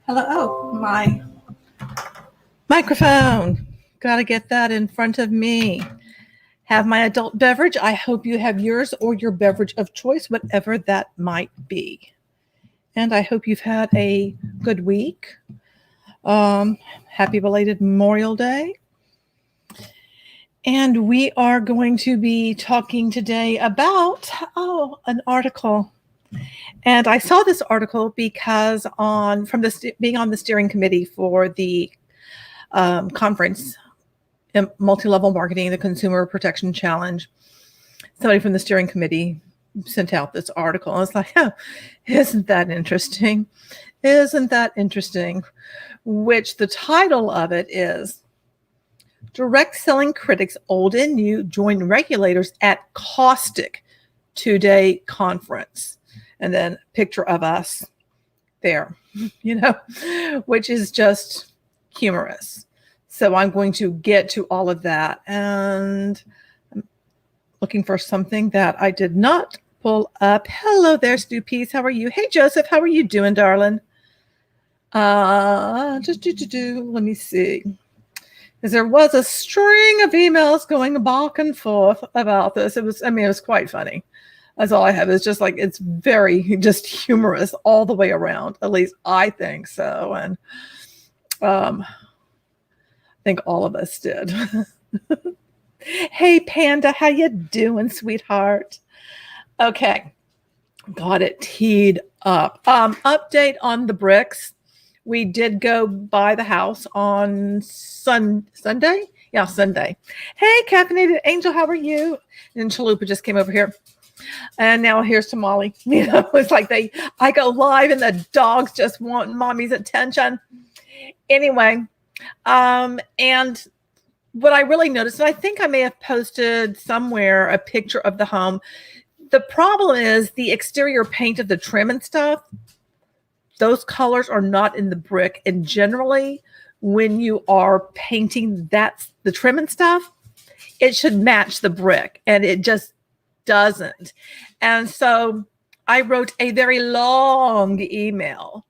Hello. Oh, my microphone. Got to get that in front of me. Have my adult beverage. I hope you have yours or your beverage of choice, whatever that might be. And I hope you've had a good week. Happy belated Memorial Day. And we are going to be talking today about, an article. And I saw this article because being on the steering committee for the conference, Multilevel Marketing, the Consumer Protection Challenge, somebody from the steering committee sent out this article. I was like, oh, isn't that interesting? Isn't that interesting? Which the title of it is Direct Selling Critics, Old and New, Join Regulators at Caustic 2-Day Conference. And then a picture of us there, which is just humorous. So I'm going to get to all of that. And I'm looking for something that I did not pull up. Hello there, Stu Peace. How are you? Hey, Joseph. How are you doing, darling? Let me see. Because there was a string of emails going back and forth about this. It was quite funny. That's all I have. It's just like, it's very just humorous all the way around. At least I think so. And I think all of us did. Hey, Panda, how you doing, sweetheart? Okay, got it teed up. Update on the bricks. We did go by the house on Sunday. Yeah, Sunday. Hey, Caffeinated Angel, how are you? And Chalupa just came over here. And now here's to Molly. It's like I go live and the dogs just want mommy's attention. Anyway, and what I really noticed, and I think I may have posted somewhere a picture of the home. The problem is the exterior paint of the trim and stuff. Those colors are not in the brick. And generally, when you are painting the trim and stuff, it should match the brick. And it just doesn't. And so I wrote a very long email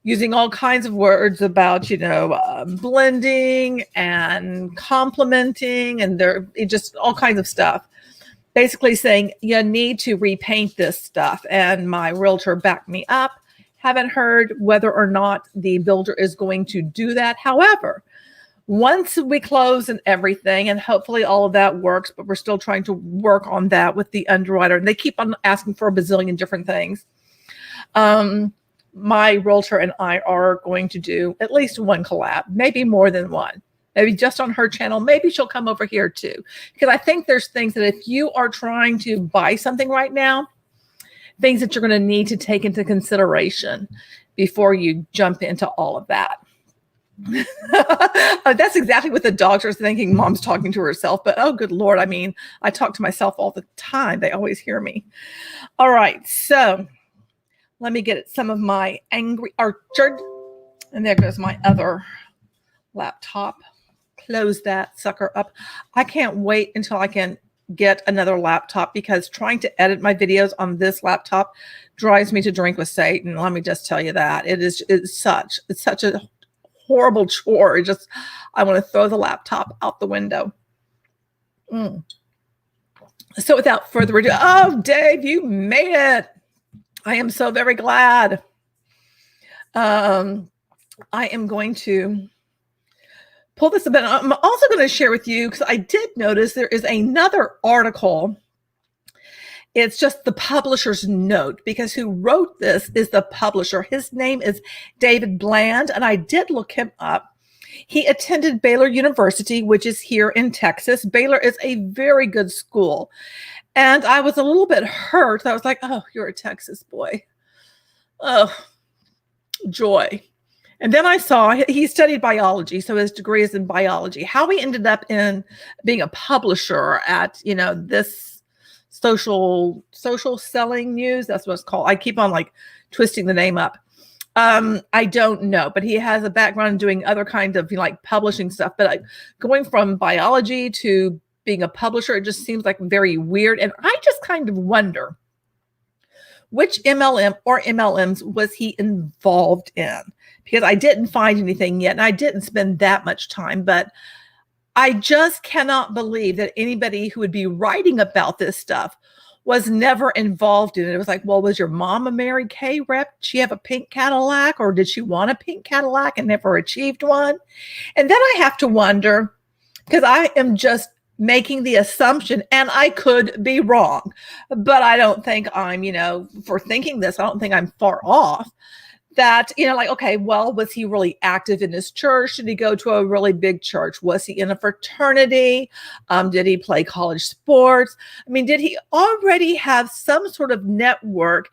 using all kinds of words about, blending and complementing and just all kinds of stuff. Basically saying you need to repaint this stuff. And my realtor backed me up. Haven't heard whether or not the builder is going to do that. However, once we close and everything, and hopefully all of that works, but we're still trying to work on that with the underwriter. And they keep on asking for a bazillion different things. My realtor and I are going to do at least one collab, maybe more than one. Maybe just on her channel. Maybe she'll come over here too. Because I think there's things that if you are trying to buy something right now, things that you're going to need to take into consideration before you jump into all of that. That's exactly what the dogs are thinking. Mom's talking to herself, but oh, good Lord. I mean, I talk to myself all the time. They always hear me. All right. So let me get some of my Angry Orchard. And there goes my other laptop. Close that sucker up. I can't wait until I can get another laptop because trying to edit my videos on this laptop drives me to drink with Satan. Let me just tell you that. It's such a horrible chore. I want to throw the laptop out the window. So without further ado, oh, Dave, you made it. I am so very glad. I am going to pull this a bit. I'm also going to share with you, because I did notice there is another article. It's just the publisher's note, because who wrote this is the publisher. His name is David Bland, and I did look him up. He attended Baylor University, which is here in Texas. Baylor is a very good school. And I was a little bit hurt. I was like, oh, you're a Texas boy. Oh, joy. And then I saw he studied biology, so his degree is in biology. How he ended up in being a publisher at, this social selling news, that's what it's called. I keep on twisting the name up. I don't know, but he has a background in doing other kinds of publishing stuff. But going from biology to being a publisher, it just seems like very weird. And I just kind of wonder which MLM or MLMs was he involved in? Because I didn't find anything yet, and I didn't spend that much time, but I just cannot believe that anybody who would be writing about this stuff was never involved in it. It was like, well, was your mom a Mary Kay rep? Did she have a pink Cadillac, or did she want a pink Cadillac and never achieved one? And then I have to wonder, because I am just making the assumption, and I could be wrong, but I don't think I'm, for thinking this, I don't think I'm far off. That, like, okay, well, was he really active in his church? Did he go to a really big church? Was he in a fraternity? Did he play college sports? I mean, did he already have some sort of network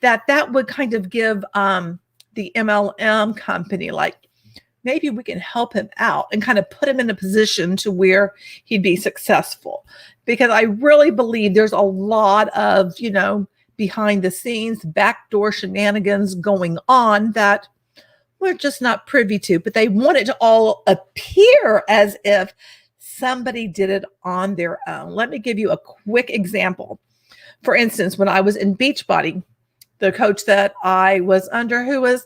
that would kind of give the MLM company, like, maybe we can help him out and kind of put him in a position to where he'd be successful? Because I really believe there's a lot of, behind the scenes, backdoor shenanigans going on that we're just not privy to, but they want it to all appear as if somebody did it on their own. Let me give you a quick example. For instance, when I was in Beachbody, the coach that I was under, who was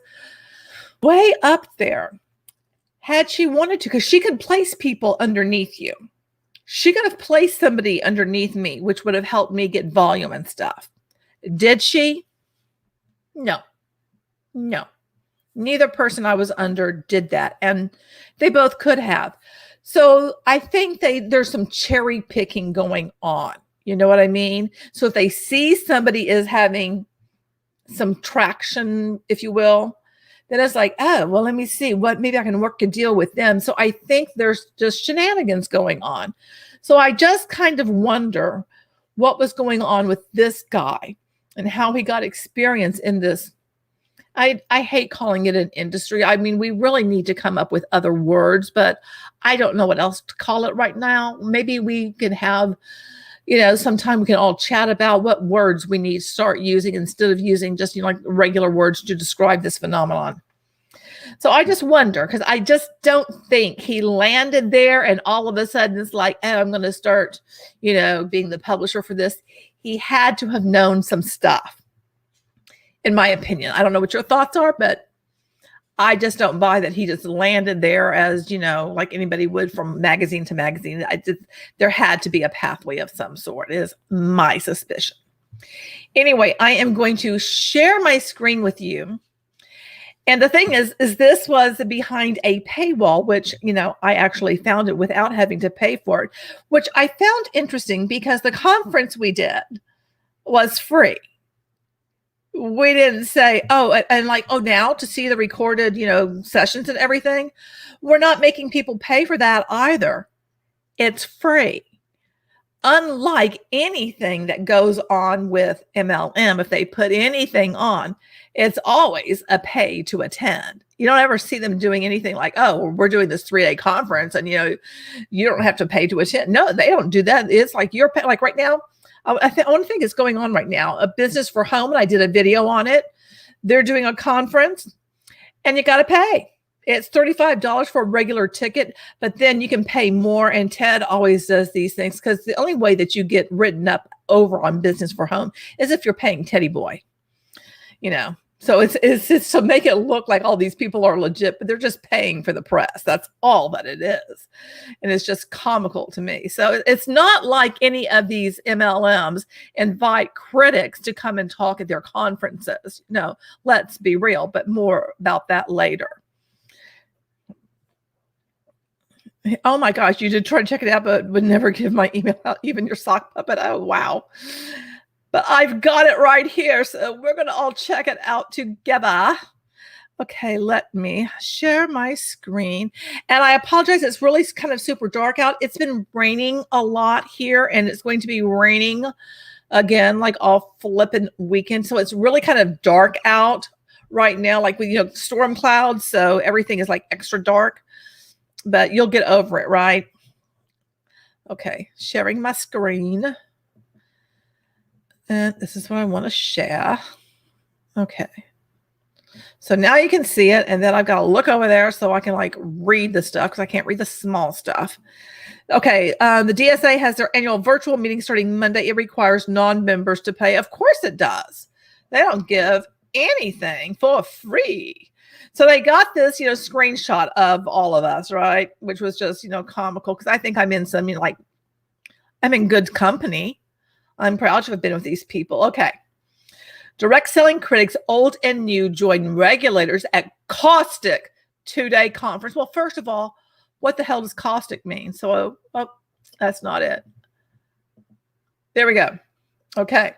way up there, had she wanted to, because she could place people underneath you. She could have placed somebody underneath me, which would have helped me get volume and stuff. Did she? No. Neither person I was under did that. And they both could have. So I think there's some cherry picking going on. You know what I mean? So if they see somebody is having some traction, if you will, then it's like, oh, well, let me see maybe I can work a deal with them. So I think there's just shenanigans going on. So I just kind of wonder what was going on with this guy and how he got experience in this. I hate calling it an industry. I mean, we really need to come up with other words, but I don't know what else to call it right now. Maybe we can have, sometime we can all chat about what words we need to start using instead of using just, like regular words to describe this phenomenon. So I just wonder, because I just don't think he landed there and all of a sudden it's like, oh, I'm going to start, being the publisher for this. He had to have known some stuff, in my opinion. I don't know what your thoughts are, but I just don't buy that he just landed there as, like anybody would from magazine to magazine. There had to be a pathway of some sort, is my suspicion. Anyway, I am going to share my screen with you. And the thing is this was behind a paywall, which, I actually found it without having to pay for it, which I found interesting because the conference we did was free. We didn't say, now to see the recorded, sessions and everything. We're not making people pay for that either. It's free. Unlike anything that goes on with MLM, if they put anything on, it's always a pay to attend. You don't ever see them doing anything like, oh, we're doing this 3-day conference and, you don't have to pay to attend. No, they don't do that. It's like you're paying, like right now, I want to think it's going on right now, a business for home. And I did a video on it. They're doing a conference and you got to pay. It's $35 for a regular ticket, but then you can pay more. And Ted always does these things because the only way that you get written up over on business for home is if you're paying Teddy Boy, So it's to make it look like all these people are legit, but they're just paying for the press. That's all that it is. And it's just comical to me. So it's not like any of these MLMs invite critics to come and talk at their conferences. No, let's be real, but more about that later. Oh my gosh, you did try to check it out, but would never give my email out, even your sock puppet. Oh, wow. But I've got it right here. So we're going to all check it out together. Okay, let me share my screen. And I apologize. It's really kind of super dark out. It's been raining a lot here, and it's going to be raining again, like all flipping weekend. So it's really kind of dark out right now, like with, storm clouds. So everything is like extra dark. But you'll get over it, right? Okay, sharing my screen. And this is what I want to share. Okay. So now you can see it. And then I've got to look over there so I can read the stuff because I can't read the small stuff. Okay. The DSA has their annual virtual meeting starting Monday. It requires non-members to pay. Of course it does. They don't give anything for free. So they got this, screenshot of all of us, right? Which was just, comical, because I think I'm in some, I'm in good company. I'm proud to have been with these people. Okay. Direct selling critics, old and new, join regulators at Caustic 2-day conference. Well, first of all, what the hell does caustic mean? So, that's not it. There we go. Okay.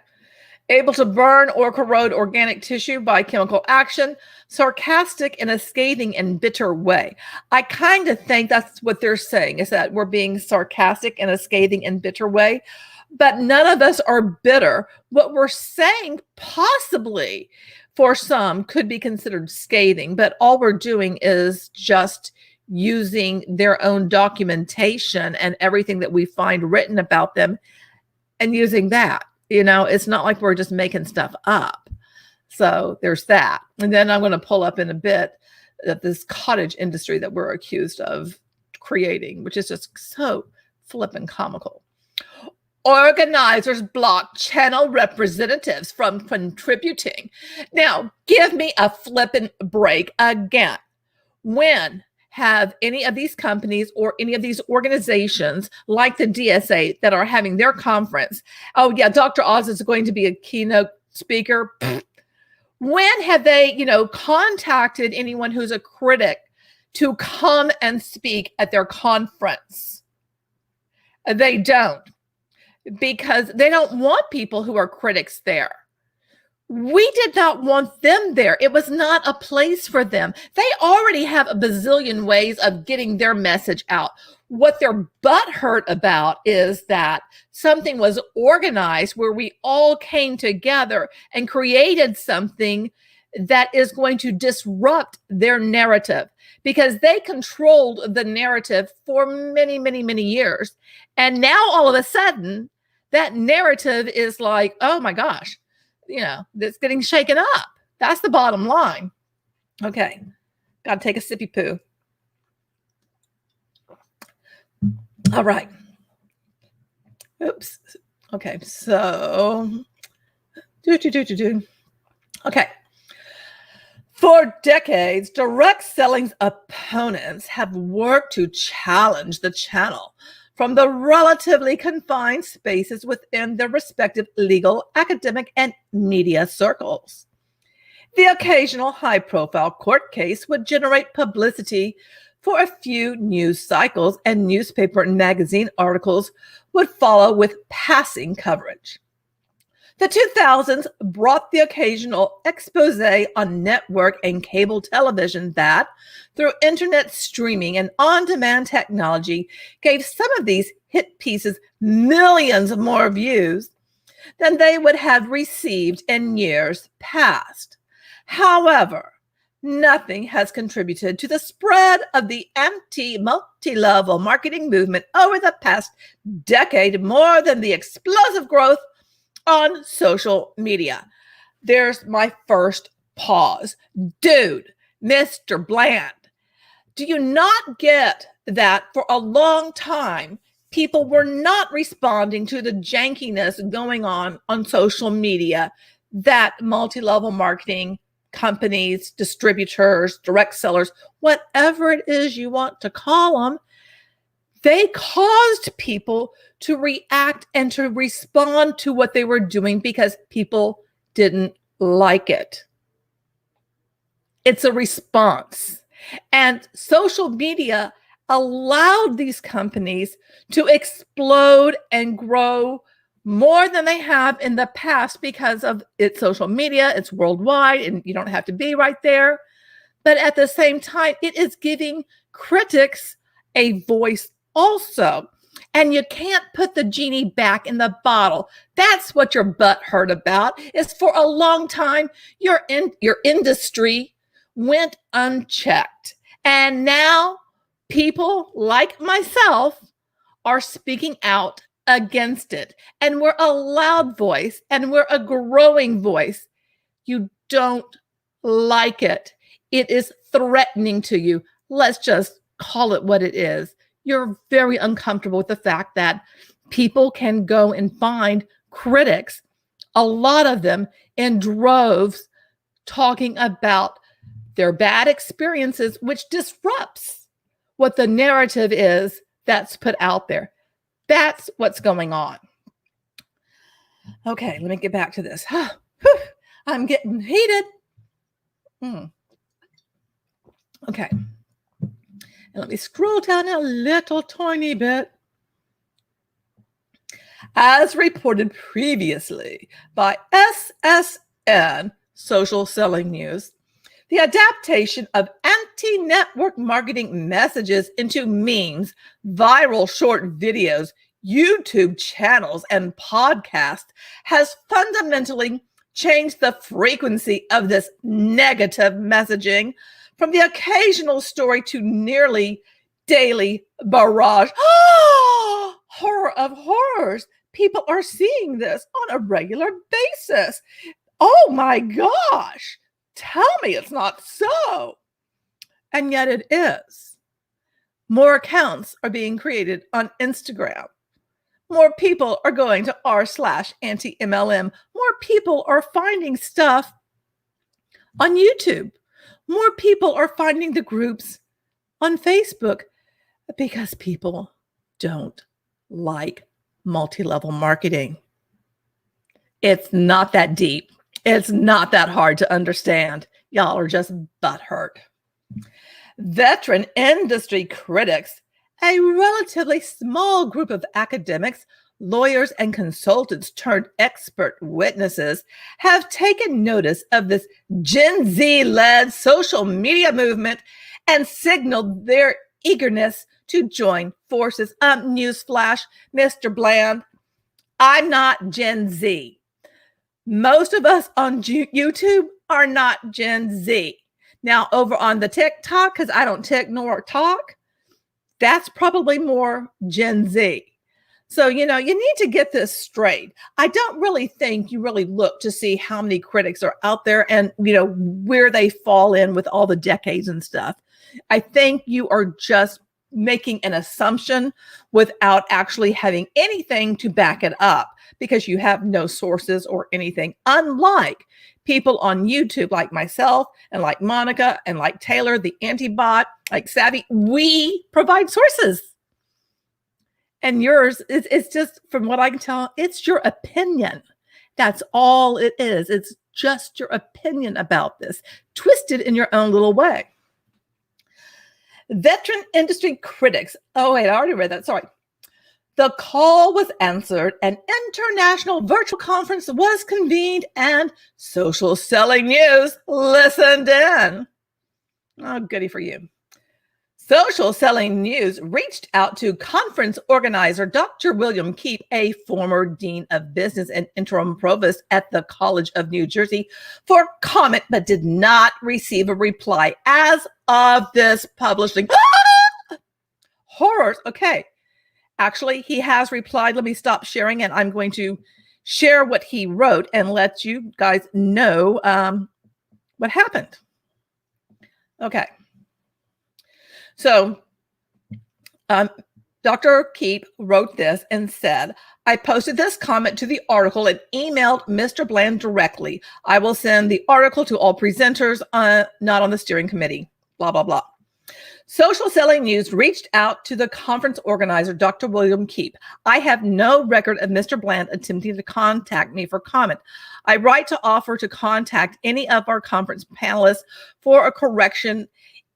Able to burn or corrode organic tissue by chemical action, sarcastic in a scathing and bitter way. I kind of think that's what they're saying, is that we're being sarcastic in a scathing and bitter way, but none of us are bitter. What we're saying possibly for some could be considered scathing, but all we're doing is just using their own documentation and everything that we find written about them and using that. It's not like we're just making stuff up. So there's that. And then I'm going to pull up in a bit that this cottage industry that we're accused of creating, which is just so flippin' comical. Organizers block channel representatives from contributing. Now, give me a flippin' break again. When have any of these companies or any of these organizations like the DSA that are having their conference, oh yeah, Dr. Oz is going to be a keynote speaker. When have they, contacted anyone who's a critic to come and speak at their conference? They don't, because they don't want people who are critics there. We did not want them there. It was not a place for them. They already have a bazillion ways of getting their message out. What they're butthurt about is that something was organized where we all came together and created something that is going to disrupt their narrative, because they controlled the narrative for many, many, many years. And now all of a sudden, that narrative is like, oh my gosh, that's getting shaken up. That's the bottom line. Okay. Got to take a sippy poo. All right. Oops. Okay. So, okay. For decades, direct selling's opponents have worked to challenge the channel from the relatively confined spaces within their respective legal, academic, and media circles. The occasional high-profile court case would generate publicity for a few news cycles, and newspaper and magazine articles would follow with passing coverage. The 2000s brought the occasional expose on network and cable television that, through internet streaming and on-demand technology, gave some of these hit pieces millions more views than they would have received in years past. However, nothing has contributed to the spread of the anti-multilevel marketing movement over the past decade more than the explosive growth on social media. There's my first pause. Dude, Mr. Bland, do you not get that for a long time, people were not responding to the jankiness going on social media that multi-level marketing companies, distributors, direct sellers, whatever it is you want to call them, they caused people to react and to respond to what they were doing because people didn't like it. It's a response. And social media allowed these companies to explode and grow more than they have in the past because of its social media. It's worldwide and you don't have to be right there. But at the same time, it is giving critics a voice also. And you can't put the genie back in the bottle. That's what your butt hurt about, is for a long time, your industry went unchecked. And now people like myself are speaking out against it. And we're a loud voice and we're a growing voice. You don't like it. It is threatening to you. Let's just call it what it is. You're very uncomfortable with the fact that people can go and find critics a lot of them in droves, talking about their bad experiences, which disrupts what the narrative is that's put out there. That's what's going on. Okay, let me get back to this. I'm getting heated. Okay. And let me scroll down a little tiny bit. As reported previously by SSN, Social Selling News, the adaptation of anti-network marketing messages into memes, viral short videos, YouTube channels, and podcasts has fundamentally changed the frequency of this negative messaging from the occasional story to nearly daily barrage. Horror of horrors. People are seeing this on a regular basis. Oh my gosh. Tell me it's not so. And yet it is. More accounts are being created on Instagram. More people are going to r/Anti-Mlm. More people are finding stuff on YouTube. More people are finding the groups on Facebook because people don't like multi-level marketing. It's not that deep. It's not that hard to understand. Y'all are just butthurt. Veteran industry critics, a relatively small group of academics, lawyers, and consultants turned expert witnesses, have taken notice of this Gen Z-led social media movement and signaled their eagerness to join forces. Newsflash, Mr. Bland, I'm not Gen Z. Most of us on YouTube are not Gen Z. Now, over on the TikTok, because I don't tick nor talk, that's probably more Gen Z. So, you need to get this straight. I don't really think you really look to see how many critics are out there and, where they fall in with all the decades and stuff. I think you are just making an assumption without actually having anything to back it up because you have no sources or anything. Unlike people on YouTube like myself and like Monica and like Taylor, the anti-bot, like Savvy, we provide sources. And yours, it's just, from what I can tell, it's your opinion. That's all it is. It's just your opinion about this, twisted in your own little way. Veteran industry critics. Oh, wait, I already read that. Sorry. The call was answered. An international virtual conference was convened and Social Selling News listened in. Oh, goody for you. Social Selling News reached out to conference organizer Dr. William Keep, a former dean of business and interim provost at the College of New Jersey, for comment, but did not receive a reply as of this publishing. Horrors. Okay. Actually, he has replied. Let me stop sharing and I'm going to share what he wrote and let you guys know what happened. Okay. So Dr. Keep wrote this and said, I posted this comment to the article and emailed Mr. Bland directly. I will send the article to all presenters, not on the steering committee, blah, blah, blah. Social Selling News reached out to the conference organizer, Dr. William Keep. I have no record of Mr. Bland attempting to contact me for comment. I write to offer to contact any of our conference panelists for a correction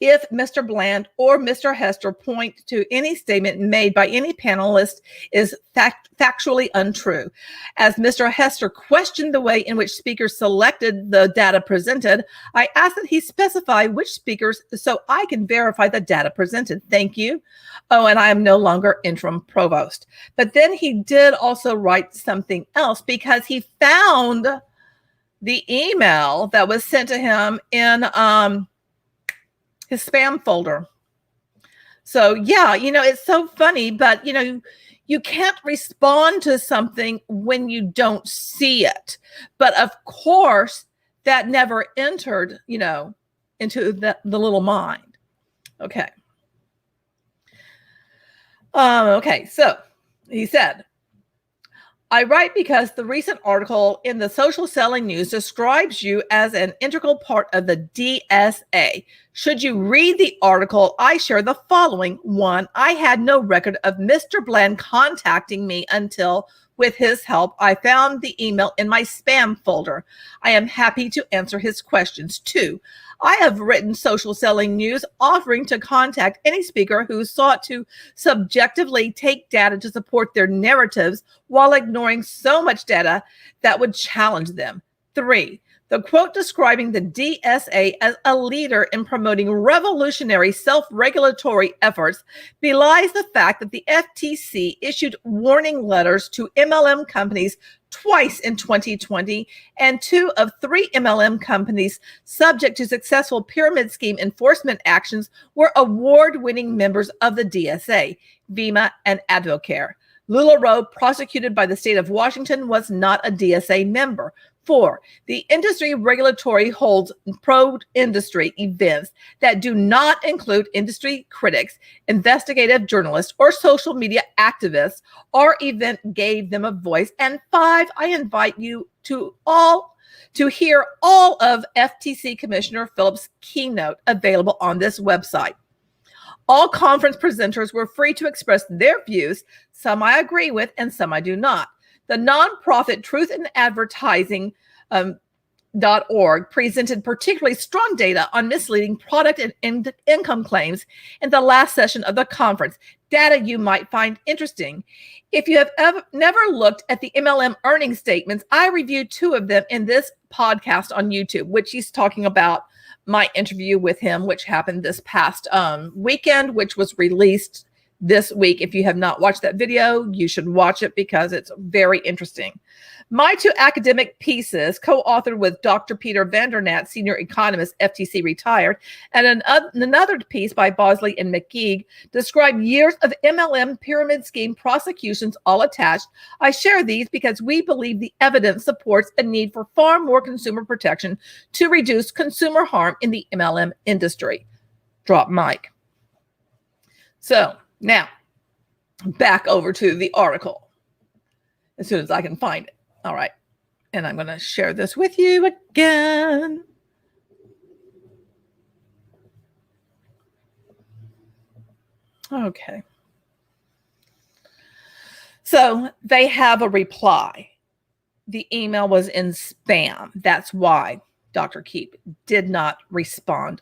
if Mr. Bland or Mr. Hester point to any statement made by any panelist is factually untrue. As Mr. Hester questioned the way in which speakers selected the data presented, I asked that he specify which speakers so I can verify the data presented. Thank you. Oh, and I am no longer interim provost. But then he did also write something else because he found the email that was sent to him in his spam folder. So yeah, it's so funny, but you can't respond to something when you don't see it. But of course, that never entered, into the little mind. Okay. Okay, so he said, I write because the recent article in the Social Selling News describes you as an integral part of the DSA. Should you read the article, I share the following. 1, I had no record of Mr. Bland contacting me until, with his help, I found the email in my spam folder. I am happy to answer his questions. 2, I have written Social Selling News offering to contact any speaker who sought to subjectively take data to support their narratives while ignoring so much data that would challenge them. 3, the quote describing the DSA as a leader in promoting revolutionary self-regulatory efforts belies the fact that the FTC issued warning letters to MLM companies twice in 2020, and 2 of 3 MLM companies subject to successful pyramid scheme enforcement actions were award-winning members of the DSA, Vima and Advocare. LuLaRoe, prosecuted by the state of Washington, was not a DSA member. 4, the industry regulatory holds pro-industry events that do not include industry critics, investigative journalists, or social media activists. Our event gave them a voice. And 5, I invite you to hear all of FTC Commissioner Phillips' keynote available on this website. All conference presenters were free to express their views. Some I agree with and some I do not. The nonprofit Truth in Advertising .org presented particularly strong data on misleading product and income claims in the last session of the conference, data you might find interesting. If you have never looked at the MLM earnings statements, I reviewed 2 of them in this podcast on YouTube, which he's talking about my interview with him, which happened this past weekend, which was released this week. If you have not watched that video, you should watch it because it's very interesting. My 2 academic pieces, co-authored with Dr. Peter Vandernat, senior economist, FTC retired, and another piece by Bosley and McGeeg, describe years of MLM pyramid scheme prosecutions, all attached. I share these because we believe the evidence supports a need for far more consumer protection to reduce consumer harm in the MLM industry. Drop mic. So now back over to the article as soon as I can find it. All right. And I'm going to share this with you again. Okay. So they have a reply. The email was in spam. That's why Dr. Keep did not respond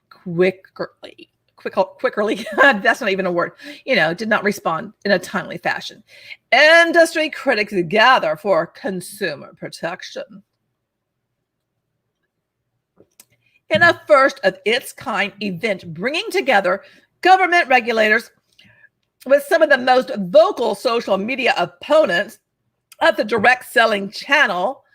quickly. That's not even a word, did not respond in a timely fashion. Industry critics gather for consumer protection. In a first of its kind event, bringing together government regulators with some of the most vocal social media opponents of the direct selling channel,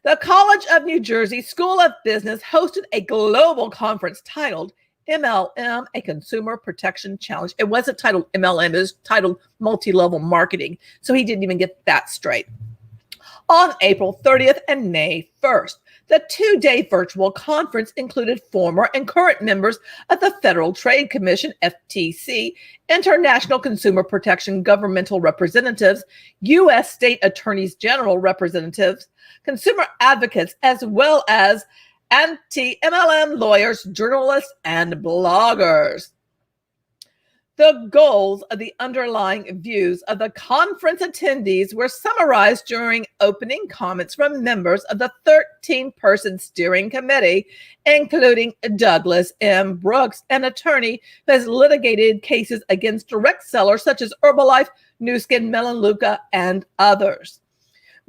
the College of New Jersey School of Business hosted a global conference titled MLM, a Consumer Protection Challenge. It wasn't titled MLM, it was titled Multilevel Marketing. So he didn't even get that straight. On April 30th and May 1st, the 2-day virtual conference included former and current members of the Federal Trade Commission, FTC, International Consumer Protection governmental representatives, U.S. State Attorneys General representatives, consumer advocates, as well as anti-MLM lawyers, journalists, and bloggers. The goals of the underlying views of the conference attendees were summarized during opening comments from members of the 13-person steering committee, including Douglas M. Brooks, an attorney who has litigated cases against direct sellers such as Herbalife, Nu Skin, Melaleuca, and others.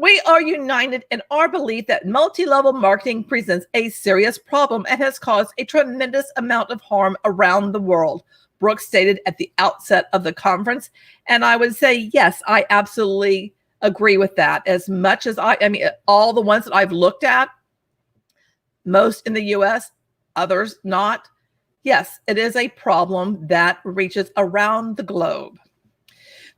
We are united in our belief that multi-level marketing presents a serious problem and has caused a tremendous amount of harm around the world, Brooks stated at the outset of the conference. And I would say, yes, I absolutely agree with that. As much as all the ones that I've looked at, most in the US, others not. Yes, it is a problem that reaches around the globe.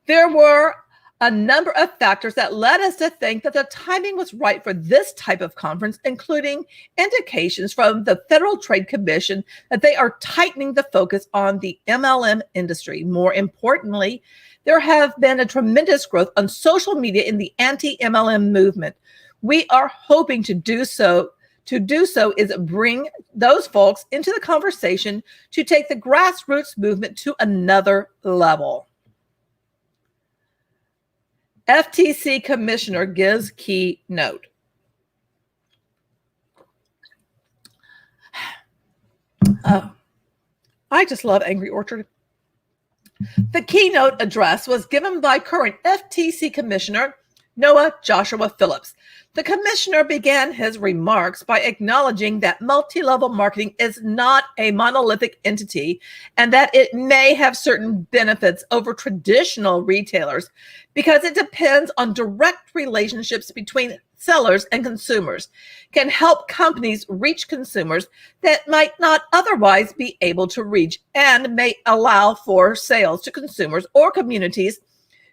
There were a number of factors that led us to think that the timing was right for this type of conference, including indications from the Federal Trade Commission that they are tightening the focus on the MLM industry. More importantly, there have been a tremendous growth on social media in the anti-MLM movement. We are hoping to do so. To do so is bring those folks into the conversation to take the grassroots movement to another level. FTC commissioner gives keynote. Oh, I just love Angry Orchard. The keynote address was given by current FTC Commissioner Noah Joshua Phillips. The commissioner began his remarks by acknowledging that multi-level marketing is not a monolithic entity and that it may have certain benefits over traditional retailers because it depends on direct relationships between sellers and consumers, can help companies reach consumers that might not otherwise be able to reach, and may allow for sales to consumers or communities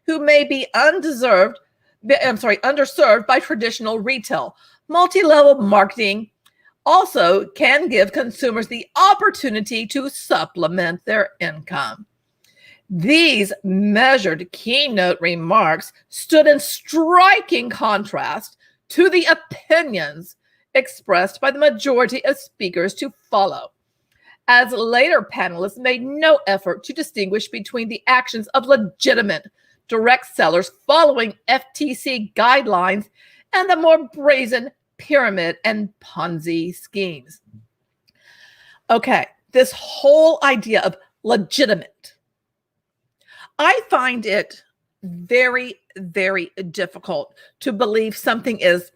who may be underserved by traditional retail. Multi-level marketing also can give consumers the opportunity to supplement their income. These measured keynote remarks stood in striking contrast to the opinions expressed by the majority of speakers to follow, as later panelists made no effort to distinguish between the actions of legitimate direct sellers following FTC guidelines and the more brazen pyramid and Ponzi schemes. Okay, this whole idea of legitimate, I find it very, very difficult to believe something is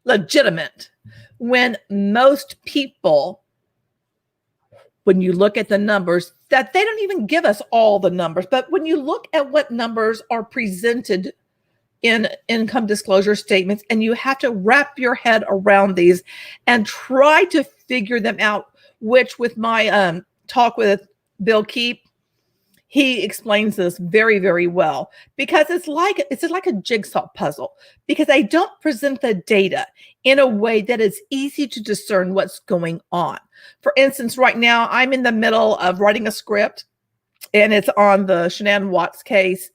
legitimate when most people, when you look at the numbers, that they don't even give us all the numbers, but when you look at what numbers are presented in income disclosure statements, and you have to wrap your head around these and try to figure them out, which with my talk with Bill Keep, he explains this very, very well, because it's like a jigsaw puzzle, because they don't present the data in a way that is easy to discern what's going on. For instance, right now I'm in the middle of writing a script, and it's on the Shanann Watts case,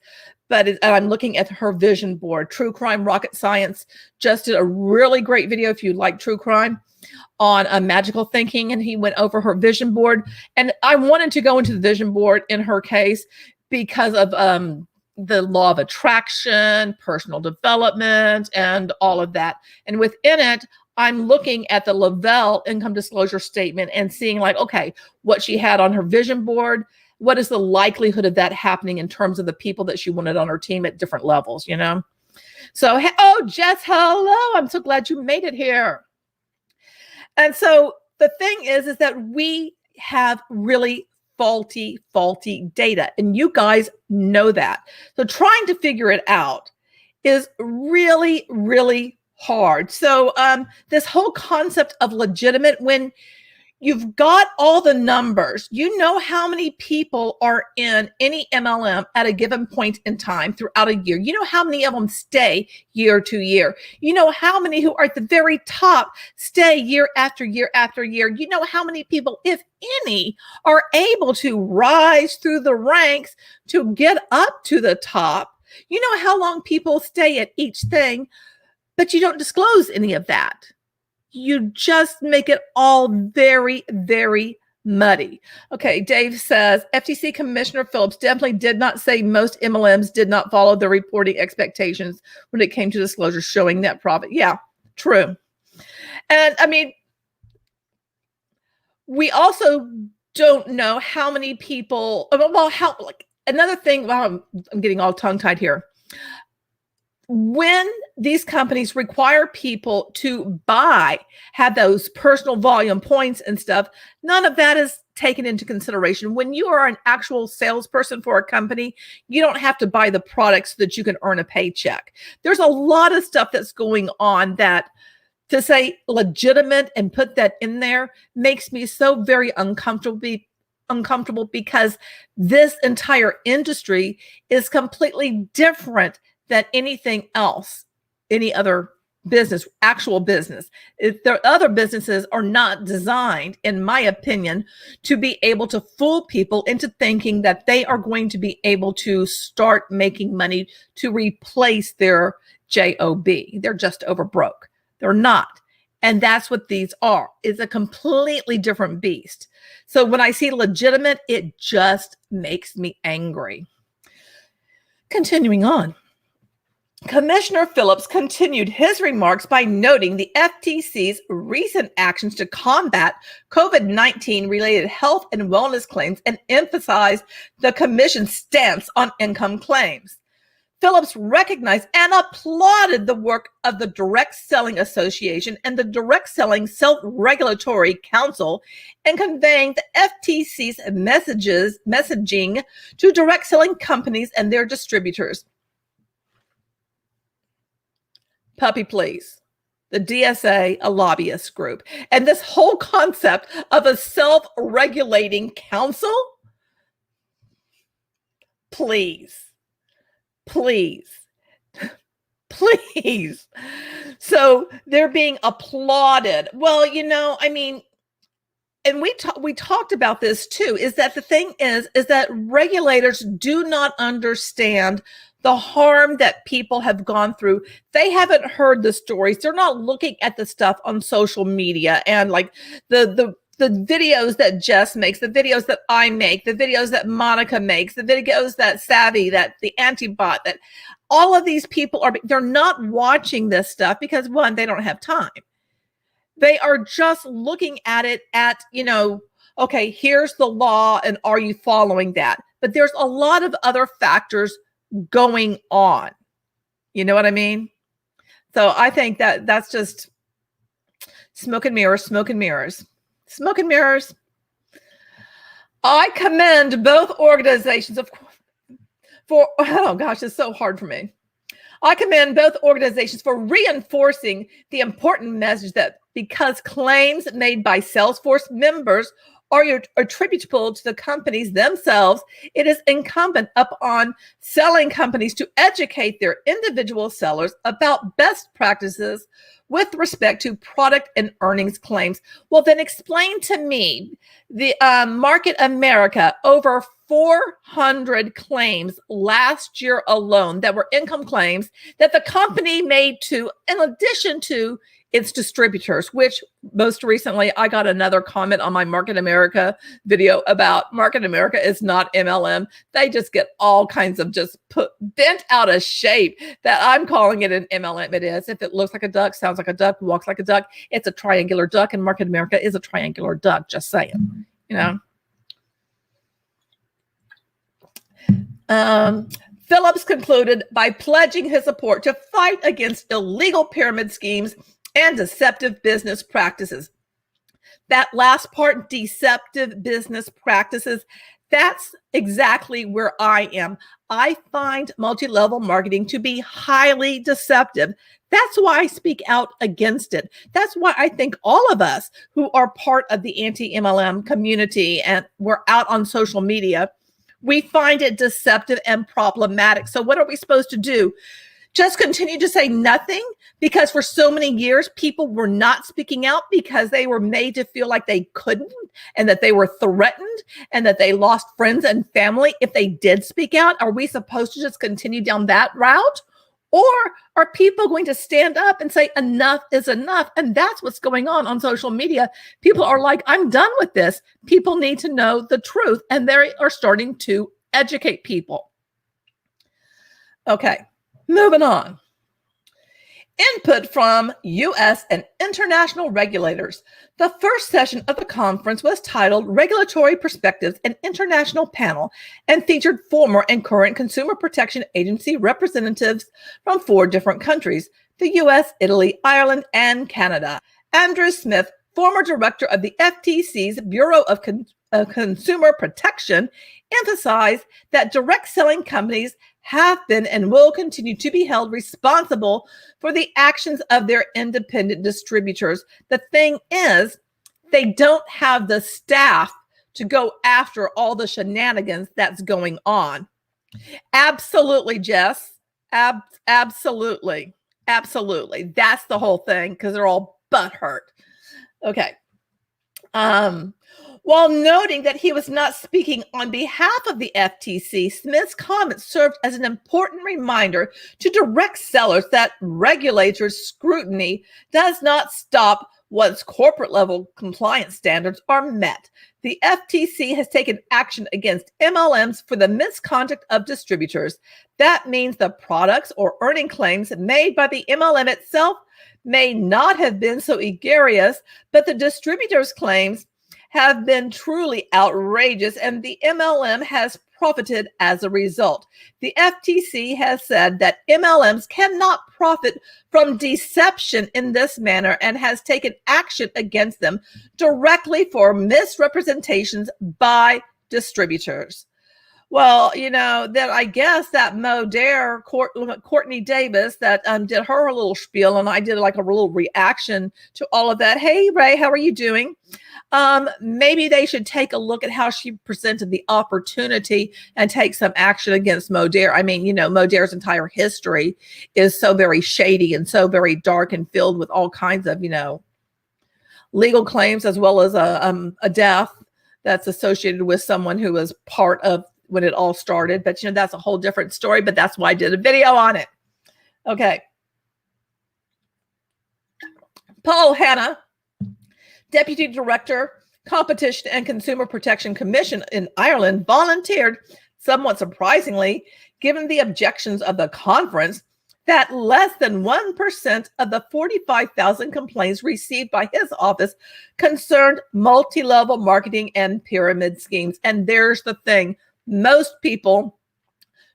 but I'm looking at her vision board. True Crime Rocket Science just did a really great video, if you like true crime, on magical thinking, and he went over her vision board. And I wanted to go into the vision board in her case because of the law of attraction, personal development, and all of that. And within it, I'm looking at the Lavelle income disclosure statement and seeing, like, okay, what she had on her vision board, what is the likelihood of that happening in terms of the people that she wanted on her team at different levels, you know? So, oh, Jess, hello. I'm so glad you made it here. And so the thing is that we have really faulty data, and you guys know that. So trying to figure it out is really, really hard. So this whole concept of legitimate, when you've got all the numbers, you know how many people are in any MLM at a given point in time throughout a year. You know how many of them stay year to year. You know how many who are at the very top stay year after year after year. You know how many people, if any, are able to rise through the ranks to get up to the top. You know how long people stay at each thing, but you don't disclose any of that. You just make it all very, very muddy. Okay, Dave says, FTC Commissioner Phillips definitely did not say most MLMs did not follow the reporting expectations when it came to disclosure showing net profit. Yeah, true. And I mean, we also don't know how many people, another thing, well, I'm getting all tongue-tied here. When these companies require people to have those personal volume points and stuff, none of that is taken into consideration. When you are an actual salesperson for a company, you don't have to buy the products so that you can earn a paycheck. There's a lot of stuff that's going on that, to say legitimate and put that in there, makes me so very uncomfortable uncomfortable because this entire industry is completely different than anything else, any other business, actual business. If their other businesses are not designed, in my opinion, to be able to fool people into thinking that they are going to be able to start making money to replace their job. They're just over broke. They're not. And that's what these are. It's a completely different beast. So when I see legitimate, it just makes me angry. Continuing on. Commissioner Phillips continued his remarks by noting the FTC's recent actions to combat COVID-19 related health and wellness claims and emphasized the commission's stance on income claims. Phillips recognized and applauded the work of the Direct Selling Association and the Direct Selling Self-Regulatory Council in conveying the FTC's messaging to direct selling companies and their distributors. Puppy, please. The DSA, a lobbyist group. And this whole concept of a self-regulating council, please. So they're being applauded. Well, and we talked about this too, is that the thing is that regulators do not understand the harm that people have gone through. They haven't heard the stories. They're not looking at the stuff on social media and like the videos that Jess makes, the videos that I make, the videos that Monica makes, the videos that Savvy, that the Antibot, that all of these people they're not watching this stuff because one, they don't have time. They are just looking at it okay, here's the law and are you following that? But there's a lot of other factors going on. You know what I mean? So I think that's just smoke and mirrors. I commend both organizations oh gosh, it's so hard for me. I commend both organizations for reinforcing the important message that because claims made by Salesforce members are attributable to the companies themselves, it is incumbent upon selling companies to educate their individual sellers about best practices with respect to product and earnings claims. Well, then explain to me the Market America, over 400 claims last year alone that were income claims that the company made to, in addition to its distributors, which most recently I got another comment on my Market America video about Market America is not MLM. They just get all kinds of bent out of shape that I'm calling it an MLM. It is. If it looks like a duck, sounds like a duck, walks like a duck, it's a triangular duck, and Market America is a triangular duck. Just saying, Phillips concluded by pledging his support to fight against illegal pyramid schemes and deceptive business practices. That last part, deceptive business practices, that's exactly where I am. I find multi-level marketing to be highly deceptive. That's why I speak out against it. That's why I think all of us who are part of the anti-MLM community and we're out on social media, we find it deceptive and problematic. So what are we supposed to do? Just continue to say nothing? Because for so many years, people were not speaking out because they were made to feel like they couldn't and that they were threatened and that they lost friends and family if they did speak out. Are we supposed to just continue down that route? Or are people going to stand up and say enough is enough? And that's what's going on social media. People are like, I'm done with this. People need to know the truth. And they are starting to educate people. Okay, moving on. Input from U.S. and international regulators. The first session of the conference was titled Regulatory Perspectives, an International Panel, and featured former and current Consumer Protection Agency representatives from 4 different countries, the U.S., Italy, Ireland, and Canada. Andrew Smith, former director of the FTC's Bureau of Consumer Protection, emphasized that direct selling companies have been and will continue to be held responsible for the actions of their independent distributors. The thing is, they don't have the staff to go after all the shenanigans that's going on. Absolutely, Jess. Absolutely. Absolutely. That's the whole thing, because they're all butthurt. Okay. While noting that he was not speaking on behalf of the FTC, Smith's comments served as an important reminder to direct sellers that regulators' scrutiny does not stop once corporate level compliance standards are met. The FTC has taken action against MLMs for the misconduct of distributors. That means the products or earning claims made by the MLM itself may not have been so egregious, but the distributor's claims have been truly outrageous, and the MLM has profited as a result. The FTC has said that MLMs cannot profit from deception in this manner and has taken action against them directly for misrepresentations by distributors. Well, you know, that I guess that Courtney Davis, that did her little spiel, and I did like a little reaction to all of that. Hey, Ray, how are you doing? Maybe they should take a look at how she presented the opportunity and take some action against Modere. I mean, you know, Modere's entire history is so very shady and so very dark and filled with all kinds of, you know, legal claims, as well as a death that's associated with someone who was part of when it all started. But, you know, that's a whole different story, but that's why I did a video on it. Okay. Paul Hanna, Deputy Director, Competition and Consumer Protection Commission in Ireland, volunteered, somewhat surprisingly, given the objections of the conference, that less than 1% of the 45,000 complaints received by his office concerned multi-level marketing and pyramid schemes. And there's the thing. Most people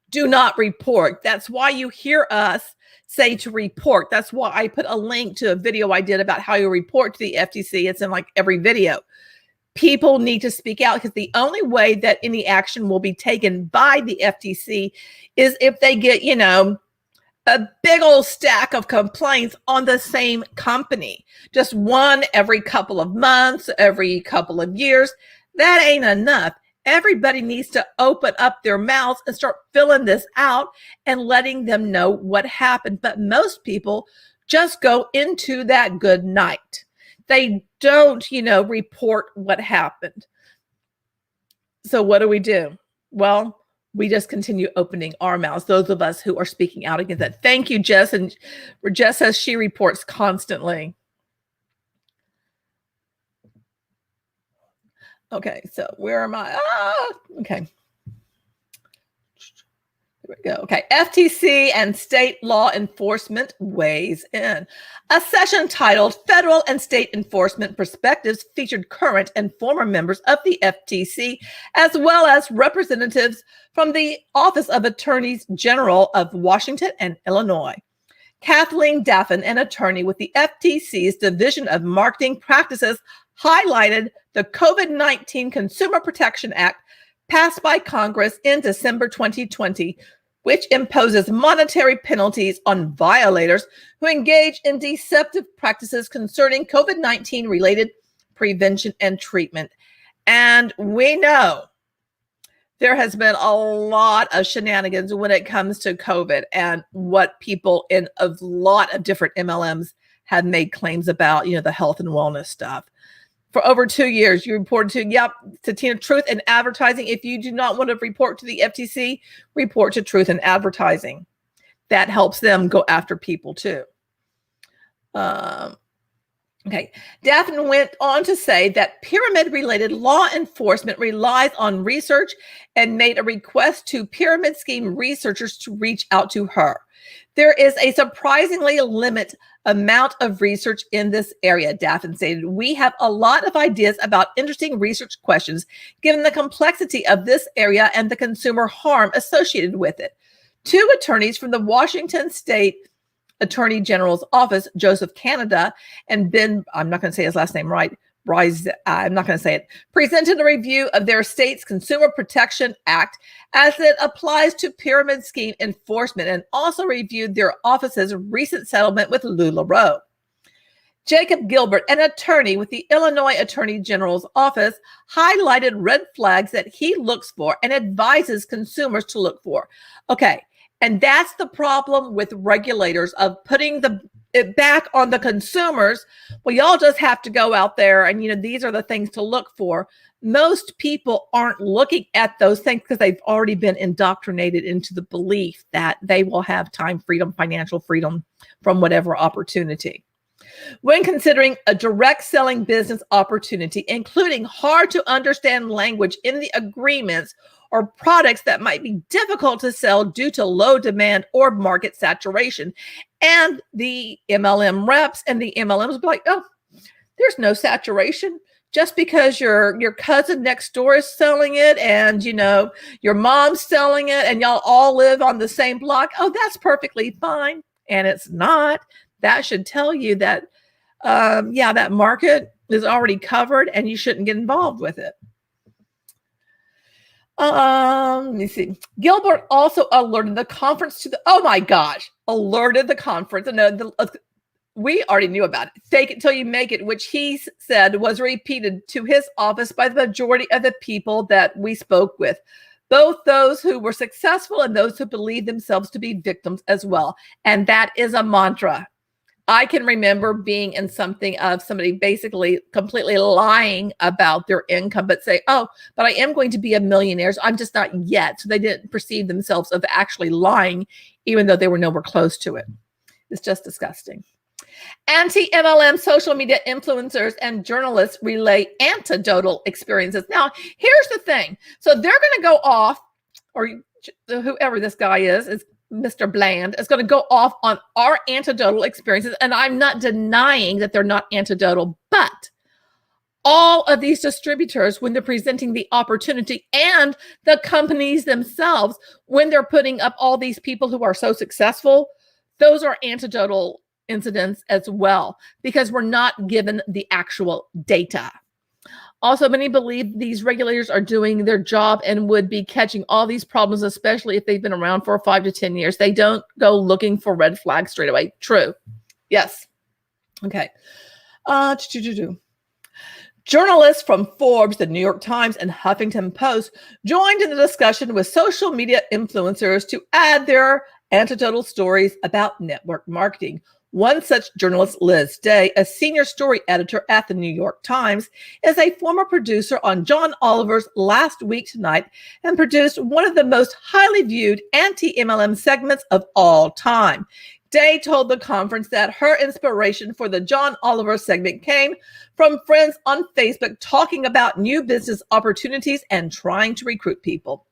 do not report. That's why you hear us say to report. That's why I put a link to a video I did about how you report to the FTC. It's in like every video. People need to speak out, because the only way that any action will be taken by the FTC is if they get, you know, a big old stack of complaints on the same company. Just one every couple of months, every couple of years. That ain't enough. Everybody needs to open up their mouths and start filling this out and letting them know what happened. But most people just go into that good night. They don't, you know, report what happened. So what do? Well, we just continue opening our mouths, those of us who are speaking out against that. Thank you, Jess. And Jess says she reports constantly. Okay, so where am I? Okay. Here we go. Okay, FTC and state law enforcement weighs in. A session titled Federal and State Enforcement Perspectives featured current and former members of the FTC, as well as representatives from the Office of Attorneys General of Washington and Illinois. Kathleen Daffin, an attorney with the FTC's Division of Marketing Practices, highlighted the COVID-19 Consumer Protection Act passed by Congress in December 2020, which imposes monetary penalties on violators who engage in deceptive practices concerning COVID-19 related prevention and treatment. And we know there has been a lot of shenanigans when it comes to COVID and what people in a lot of different MLMs have made claims about, you know, the health and wellness stuff. For over 2 years, you reported to Tina Truth and Advertising. If you do not want to report to the FTC, report to Truth and Advertising. That helps them go after people too. Okay. Daphne went on to say that pyramid-related law enforcement relies on research and made a request to pyramid scheme researchers to reach out to her. There is a surprisingly limited amount of research in this area, Daphne stated. We have a lot of ideas about interesting research questions, given the complexity of this area and the consumer harm associated with it. Two attorneys from the Washington State Attorney General's office, Joseph Canada and Ben, I'm not going to say his last name right, I'm not going to say it, presented a review of their state's Consumer Protection Act as it applies to pyramid scheme enforcement, and also reviewed their office's recent settlement with LuLaRoe. Jacob Gilbert, an attorney with the Illinois Attorney General's office, highlighted red flags that he looks for and advises consumers to look for. Okay, and that's the problem with regulators of putting it back on the consumers. Well, y'all just have to go out there and, these are the things to look for. Most people aren't looking at those things because they've already been indoctrinated into the belief that they will have time freedom, financial freedom from whatever opportunity. When considering a direct selling business opportunity, including hard to understand language in the agreements or products that might be difficult to sell due to low demand or market saturation. And the MLM reps and the MLMs will be like, oh, there's no saturation. Just because your cousin next door is selling it and, your mom's selling it and y'all all live on the same block, oh, that's perfectly fine. And it's not. That should tell you that, that market is already covered and you shouldn't get involved with it. Let me see. Gilbert also alerted the conference to alerted the conference. No, we already knew about it. Fake it till you make it, which he said was repeated to his office by the majority of the people that we spoke with, both those who were successful and those who believed themselves to be victims as well. And that is a mantra. I can remember being in something of somebody basically completely lying about their income, but say, oh, but I am going to be a millionaire. So I'm just not yet. So they didn't perceive themselves of actually lying, even though they were nowhere close to it. It's just disgusting. Anti-MLM social media influencers and journalists relay anecdotal experiences. Now, here's the thing. So they're going to go off, or whoever this guy is Mr. Bland, is going to go off on our anecdotal experiences. And I'm not denying that they're not anecdotal, but all of these distributors, when they're presenting the opportunity, and the companies themselves, when they're putting up all these people who are so successful, those are anecdotal incidents as well, because we're not given the actual data. Also, many believe these regulators are doing their job and would be catching all these problems, especially if they've been around for 5 to 10 years. They don't go looking for red flags straight away. True. Yes. Okay. Journalists from Forbes, the New York Times, and Huffington Post joined in the discussion with social media influencers to add their anecdotal stories about network marketing. One such journalist, Liz Day, a senior story editor at the New York Times, is a former producer on John Oliver's Last Week Tonight and produced one of the most highly viewed anti-MLM segments of all time. Day told the conference that her inspiration for the John Oliver segment came from friends on Facebook talking about new business opportunities and trying to recruit people.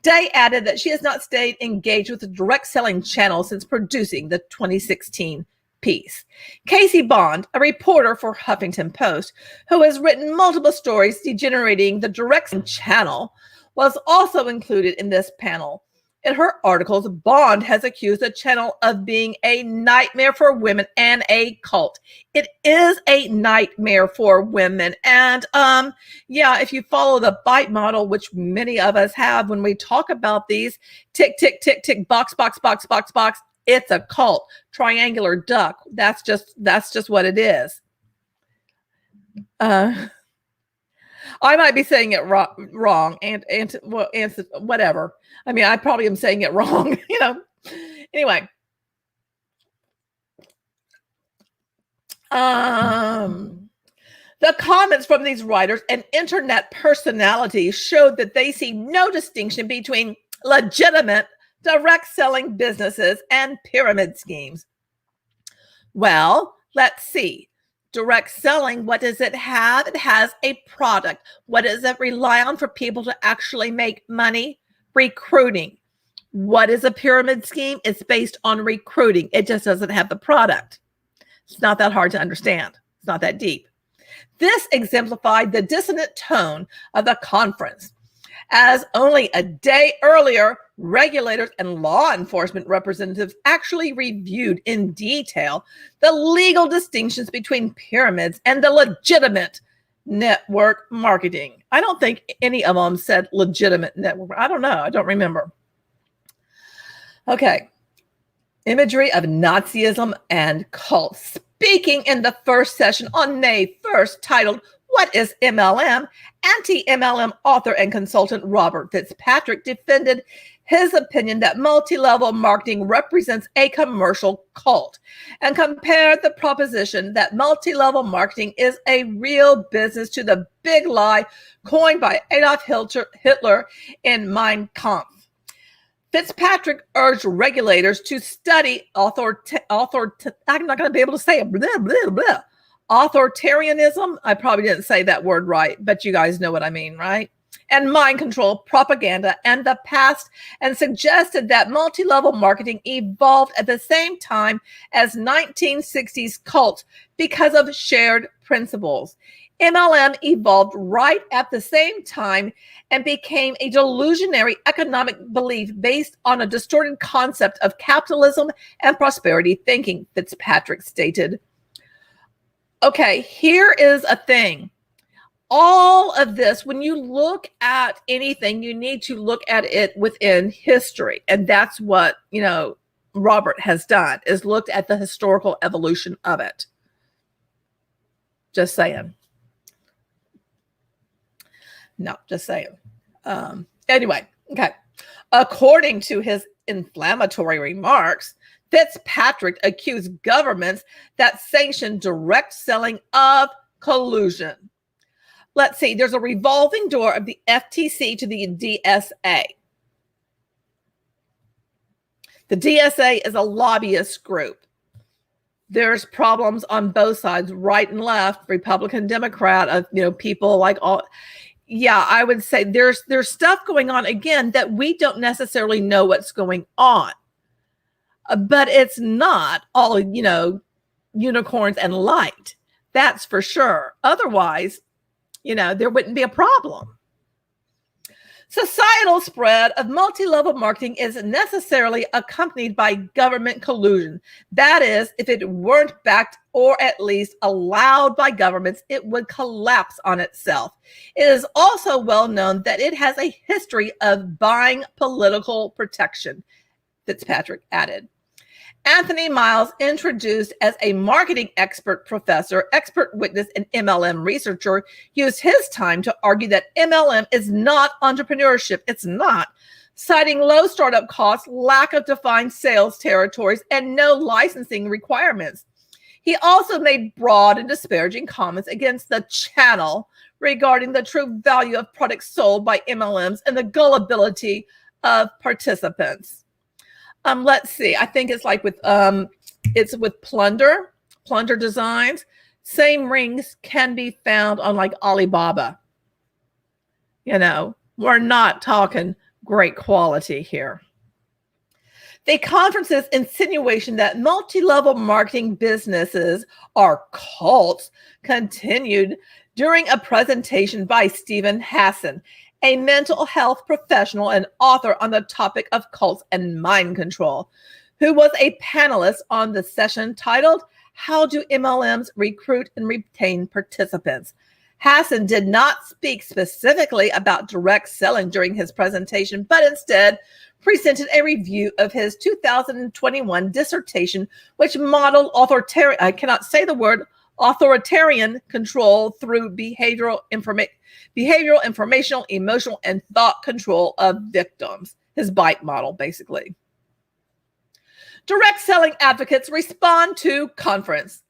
Day added that she has not stayed engaged with the direct selling channel since producing the 2016 piece. Casey Bond, a reporter for Huffington Post, who has written multiple stories degenerating the direct channel, was also included in this panel. In her articles, Bond has accused the channel of being a nightmare for women and a cult. It is a nightmare for women. And if you follow the bite model, which many of us have when we talk about these, tick, tick, tick, tick, box, box, box, box, box, it's a cult. Triangular duck. That's just what it is. I might be saying it wrong and whatever. I mean, I probably am saying it wrong, Anyway. The comments from these writers and internet personalities showed that they see no distinction between legitimate direct selling businesses and pyramid schemes. Well, let's see. Direct selling, what does it have? It has a product. What does it rely on for people to actually make money? Recruiting. What is a pyramid scheme? It's based on recruiting. It just doesn't have the product. It's not that hard to understand. It's not that deep. This exemplified the dissonant tone of the conference, as only a day earlier, regulators and law enforcement representatives actually reviewed in detail the legal distinctions between pyramids and the legitimate network marketing. I don't think any of them said legitimate network. I don't know. I don't remember. Okay. Imagery of Nazism and cults. Speaking in the first session on May 1st, titled, What is MLM? Anti-MLM author and consultant Robert Fitzpatrick defended his opinion that multi-level marketing represents a commercial cult and compared the proposition that multi-level marketing is a real business to the big lie coined by Adolf Hitler in Mein Kampf. Fitzpatrick urged regulators to study I'm not going to be able to say it, blah, blah, blah. Authoritarianism. I probably didn't say that word right, but you guys know what I mean, right? And mind control, propaganda, and the past, and suggested that multi-level marketing evolved at the same time as 1960s cults because of shared principles. MLM evolved right at the same time and became a delusionary economic belief based on a distorted concept of capitalism and prosperity thinking, Fitzpatrick stated. Okay, here is a thing. All of this, when you look at anything, you need to look at it within history. And that's what, Robert has done, is looked at the historical evolution of it. Just saying. No, just saying. Anyway, okay. According to his inflammatory remarks, Fitzpatrick accused governments that sanction direct selling of collusion. Let's see, there's a revolving door of the FTC to the DSA. The DSA is a lobbyist group. There's problems on both sides, right and left, Republican, Democrat, people like all. Yeah, I would say there's stuff going on, again, that we don't necessarily know what's going on. But it's not all, unicorns and light. That's for sure. Otherwise, there wouldn't be a problem. Societal spread of multi-level marketing is necessarily accompanied by government collusion. That is, if it weren't backed or at least allowed by governments, it would collapse on itself. It is also well known that it has a history of buying political protection, Fitzpatrick added. Anthony Miles, introduced as a marketing expert professor, expert witness, and MLM researcher, used his time to argue that MLM is not entrepreneurship. It's not. Citing low startup costs, lack of defined sales territories, and no licensing requirements. He also made broad and disparaging comments against the channel regarding the true value of products sold by MLMs and the gullibility of participants. Let's see. I think it's like it's with Plunder Designs. Same rings can be found on like Alibaba. We're not talking great quality here. The conference's insinuation that multi-level marketing businesses are cults continued during a presentation by Stephen Hassan, a mental health professional and author on the topic of cults and mind control, who was a panelist on the session titled, How Do MLMs Recruit and Retain Participants? Hassan did not speak specifically about direct selling during his presentation, but instead presented a review of his 2021 dissertation, which modeled authoritarian control through behavioral, informational, emotional, and thought control of victims. His BITE model, basically. Direct selling advocates respond to conference.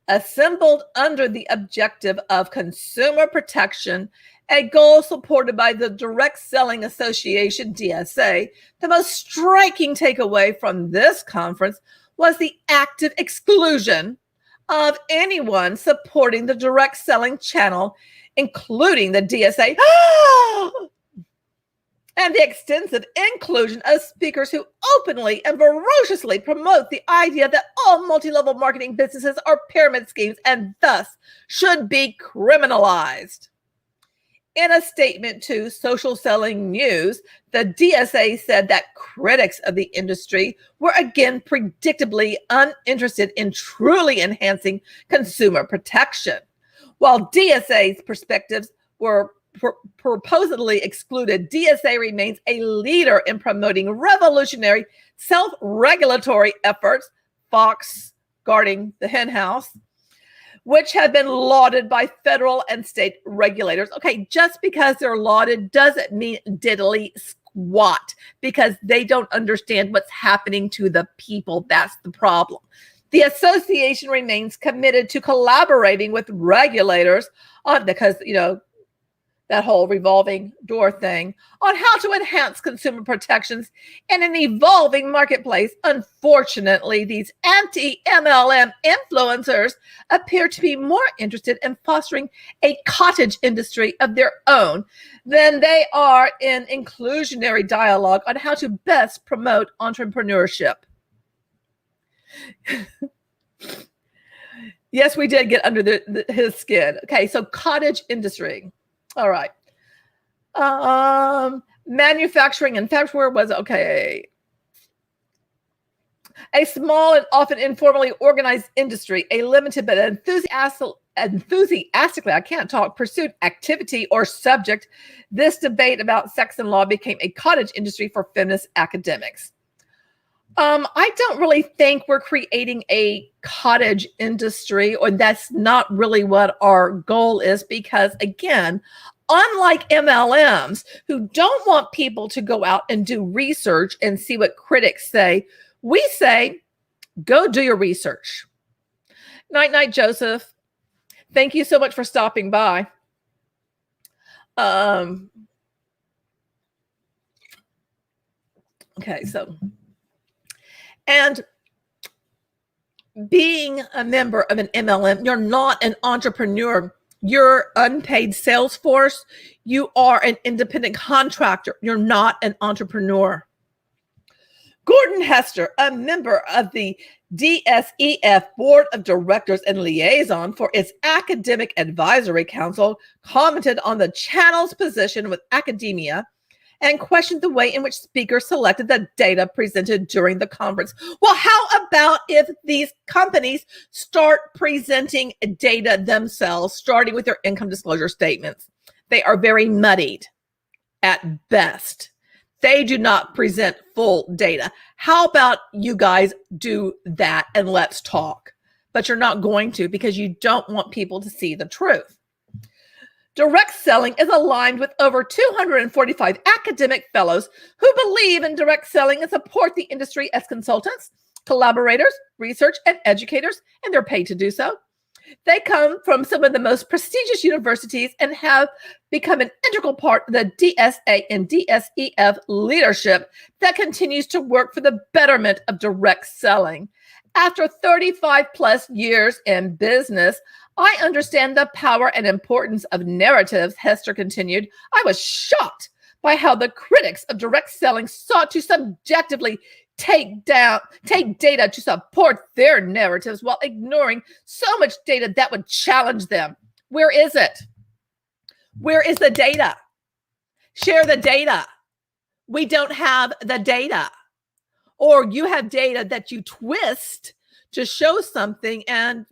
Assembled under the objective of consumer protection, a goal supported by the Direct Selling Association, DSA, the most striking takeaway from this conference was the active exclusion of anyone supporting the direct selling channel, including the DSA, and the extensive inclusion of speakers who openly and ferociously promote the idea that all multi-level marketing businesses are pyramid schemes and thus should be criminalized. In a statement to Social Selling News, the DSA said that critics of the industry were again predictably uninterested in truly enhancing consumer protection. While DSA's perspectives were purportedly excluded, DSA remains a leader in promoting revolutionary self-regulatory efforts, Fox guarding the hen house, which have been lauded by federal and state regulators. Okay, just because they're lauded doesn't mean diddly squat, because they don't understand what's happening to the people. That's the problem. The association remains committed to collaborating with regulators on, because, that whole revolving door thing, on how to enhance consumer protections in an evolving marketplace. Unfortunately, these anti-MLM influencers appear to be more interested in fostering a cottage industry of their own than they are in inclusionary dialogue on how to best promote entrepreneurship. Yes, we did get under his skin. Okay, so cottage industry. All right. Manufacturing and factory was okay. A small and often informally organized industry, a limited but enthusiastically, I can't talk, pursued activity or subject. This debate about sex and law became a cottage industry for feminist academics. I don't really think we're creating a cottage industry, or that's not really what our goal is, because again, unlike MLMs, who don't want people to go out and do research and see what critics say, we say, go do your research. Night, night, Joseph. Thank you so much for stopping by. Okay, so, and being a member of an MLM, you're not an entrepreneur. You're unpaid sales force. You are an independent contractor. You're not an entrepreneur. Gordon Hester, a member of the DSEF Board of Directors and liaison for its Academic Advisory Council, commented on the channel's position with academia and questioned the way in which speakers selected the data presented during the conference. Well, how about if these companies start presenting data themselves, starting with their income disclosure statements? They are very muddied at best. They do not present full data. How about you guys do that and let's talk? But you're not going to, because you don't want people to see the truth. Direct selling is aligned with over 245 academic fellows who believe in direct selling and support the industry as consultants, collaborators, research, and educators, and they're paid to do so. They come from some of the most prestigious universities and have become an integral part of the DSA and DSEF leadership that continues to work for the betterment of direct selling. After 35 plus years in business, I understand the power and importance of narratives, Hester continued. I was shocked by how the critics of direct selling sought to subjectively take data to support their narratives while ignoring so much data that would challenge them. Where is it? Where is the data? Share the data. We don't have the data. Or you have data that you twist to show something and,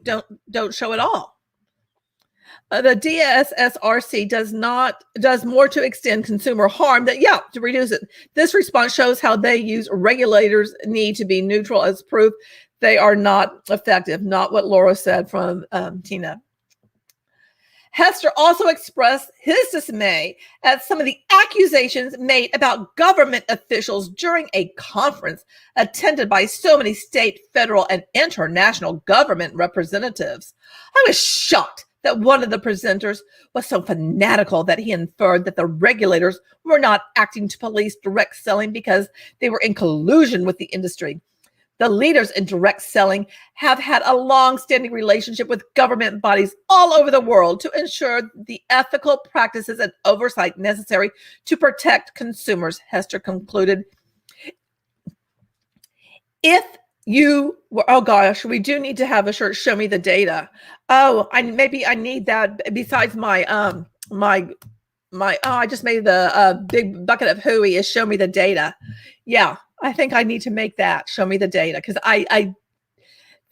don't show it all. The DSSRC does more to extend consumer harm to reduce it. This response shows how they use regulators need to be neutral as proof they are not effective. Not what Laura said from Tina. Hester also expressed his dismay at some of the accusations made about government officials during a conference attended by so many state, federal, and international government representatives. I was shocked that one of the presenters was so fanatical that he inferred that the regulators were not acting to police direct selling because they were in collusion with the industry. The leaders in direct selling have had a long-standing relationship with government bodies all over the world to ensure the ethical practices and oversight necessary to protect consumers, Hester concluded. If you were, oh gosh, we do need to have a shirt, show me the data. Oh, maybe I need that besides my, I just made the big bucket of hooey is show me the data. Yeah. I think I need to make that show me the data, because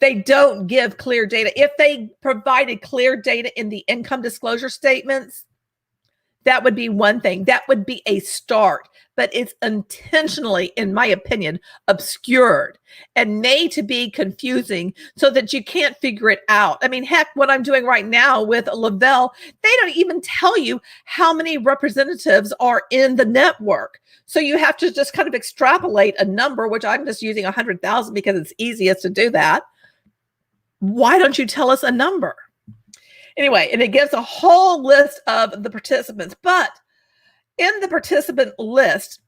they don't give clear data. If they provided clear data in the income disclosure statements, that would be one thing. That would be a start. but it's intentionally, in my opinion, obscured and made to be confusing so that you can't figure it out. I mean, heck, what I'm doing right now with Lavelle, they don't even tell you how many representatives are in the network. So you have to just kind of extrapolate a number, which I'm just using 100,000 because it's easiest to do that. Why don't you tell us a number? Anyway, and it gives a whole list of the participants, but in the participant list,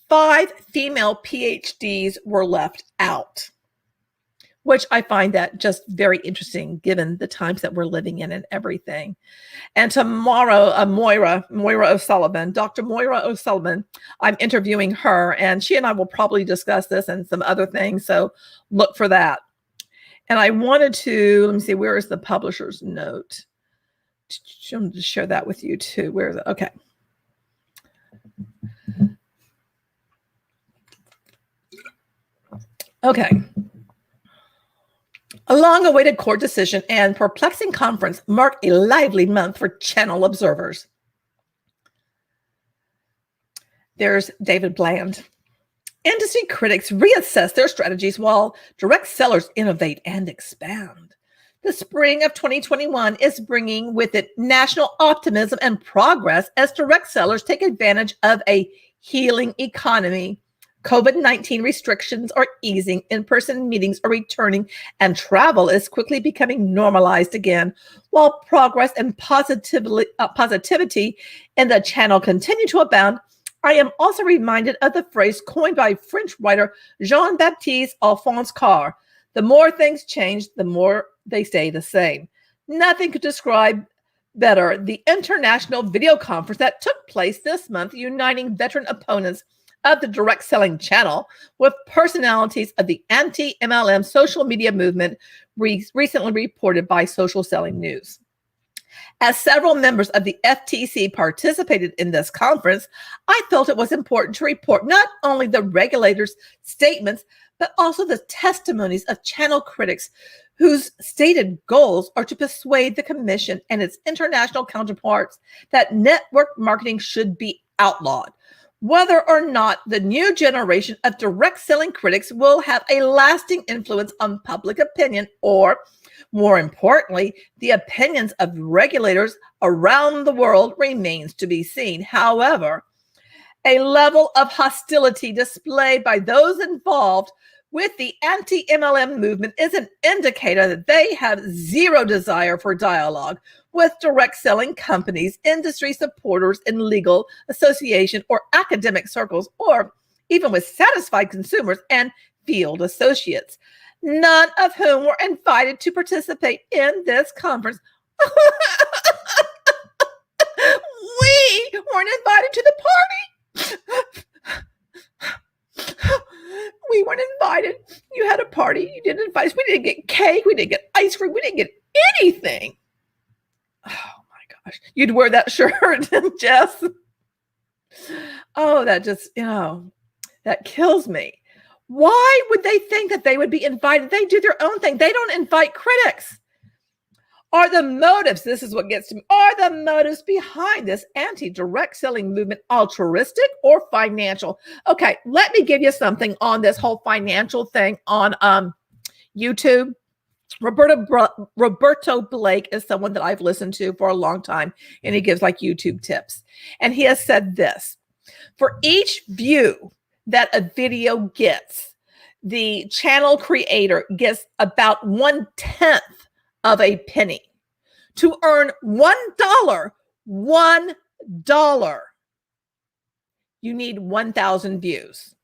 5 female PhDs were left out, which I find that just very interesting given the times that we're living in and everything. And tomorrow, Moira O'Sullivan, Dr. Moira O'Sullivan, I'm interviewing her, and she and I will probably discuss this and some other things, so look for that. And I wanted to, let me see, where is the publisher's note? I wanted to share that with you too. Where is it? Okay. Okay. A long-awaited court decision and perplexing conference mark a lively month for channel observers. There's David Bland. Industry critics reassess their strategies while direct sellers innovate and expand. The spring of 2021 is bringing with it national optimism and progress as direct sellers take advantage of a healing economy. COVID-19 restrictions are easing, in-person meetings are returning, and travel is quickly becoming normalized again, while progress and positivity in the channel continue to abound. I am also reminded of the phrase coined by French writer Jean-Baptiste Alphonse Carr: the more things change, the more they stay the same. Nothing could describe better the international video conference that took place this month, uniting veteran opponents of the direct selling channel with personalities of the anti-MLM social media movement, recently reported by Social Selling News. As several members of the FTC participated in this conference, I felt it was important to report not only the regulators' statements, but also the testimonies of channel critics whose stated goals are to persuade the commission and its international counterparts that network marketing should be outlawed. Whether or not the new generation of direct selling critics will have a lasting influence on public opinion, or more importantly, the opinions of regulators around the world, remains to be seen. However, a level of hostility displayed by those involved with the anti-MLM movement is an indicator that they have zero desire for dialogue with direct selling companies, industry supporters in legal association or academic circles, or even with satisfied consumers and field associates, none of whom were invited to participate in this conference. We weren't invited to the party. We weren't invited. You had a party. You didn't invite us. We didn't get cake. We didn't get ice cream. We didn't get anything. Oh my gosh. You'd wear that shirt, Jess. Oh, that just, that kills me. Why would they think that they would be invited? They do their own thing. They don't invite critics. Are the motives, this is what gets to me, are the motives behind this anti-direct selling movement altruistic or financial? Okay, let me give you something on this whole financial thing on YouTube. Roberto Blake is someone that I've listened to for a long time, and he gives like YouTube tips. And he has said this: for each view that a video gets, the channel creator gets about 1/10 of a penny. To earn $1, you need 1,000 views.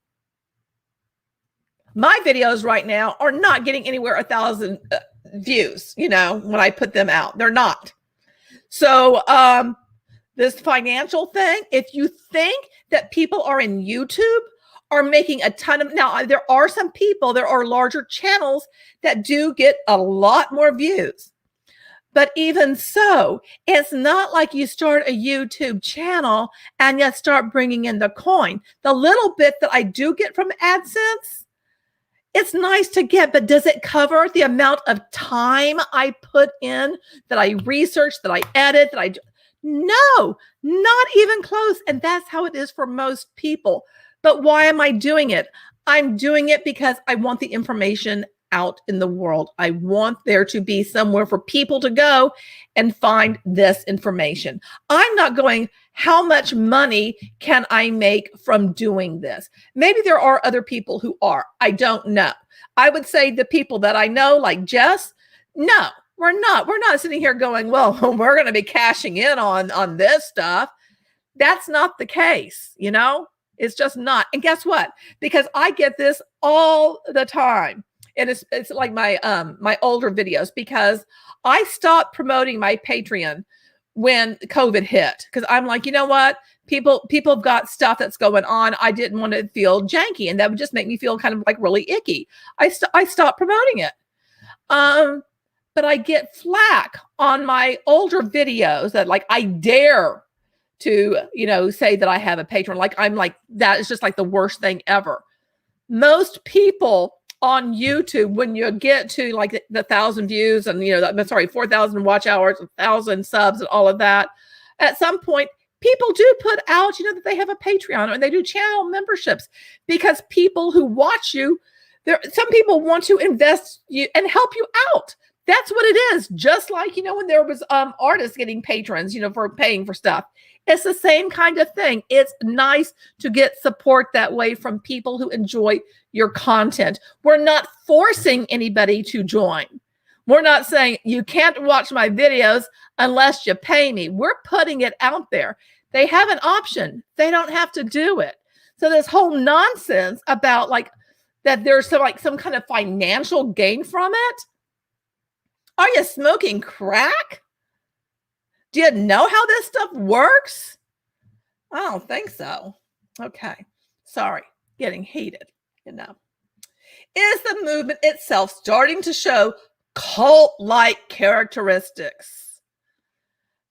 My videos right now are not getting anywhere 1,000 views, when I put them out. They're not. So this financial thing, if you think that people are in YouTube are making a ton of, now there are some people, there are larger channels that do get a lot more views. But even so, it's not like you start a YouTube channel and you start bringing in the coin. The little bit that I do get from AdSense, it's nice to get, but does it cover the amount of time I put in, that I research, that I edit, No, not even close. And that's how it is for most people. But why am I doing it? I'm doing it because I want the information out in the world. I want there to be somewhere for people to go and find this information. I'm not going, how much money can I make from doing this? Maybe there are other people who are. I don't know. I would say the people that I know, like Jess, no, we're not. We're not sitting here going, well, we're going to be cashing in on this stuff. That's not the case, you know? It's just not. And guess what? Because I get this all the time. And it's like my my older videos, because I stopped promoting my Patreon when COVID hit, because I'm like, you know what? People have got stuff that's going on. I didn't want to feel janky, and that would just make me feel kind of like really icky. I stopped promoting it. But I get flack on my older videos that like I dare to, you know, say that I have a Patreon. Like I'm like, that is just like the worst thing ever. Most people on YouTube, when you get to like the 1,000 views and, you know, sorry, 4,000 watch hours, 1,000 subs and all of that, at some point, people do put out, you know, that they have a Patreon, or they do channel memberships, because people who watch you, some people want to invest you and help you out. That's what it is. Just like, you know, when there was artists getting patrons, you know, for paying for stuff. It's the same kind of thing. It's nice to get support that way from people who enjoy your content. We're not forcing anybody to join. We're not saying you can't watch my videos unless you pay me. We're putting it out there. They have an option. They don't have to do it. So this whole nonsense about like that there's some kind of financial gain from it. Are you smoking crack? Do you know how this stuff works? I don't think so. Okay. Sorry, getting heated, you know. Is the movement itself starting to show cult-like characteristics?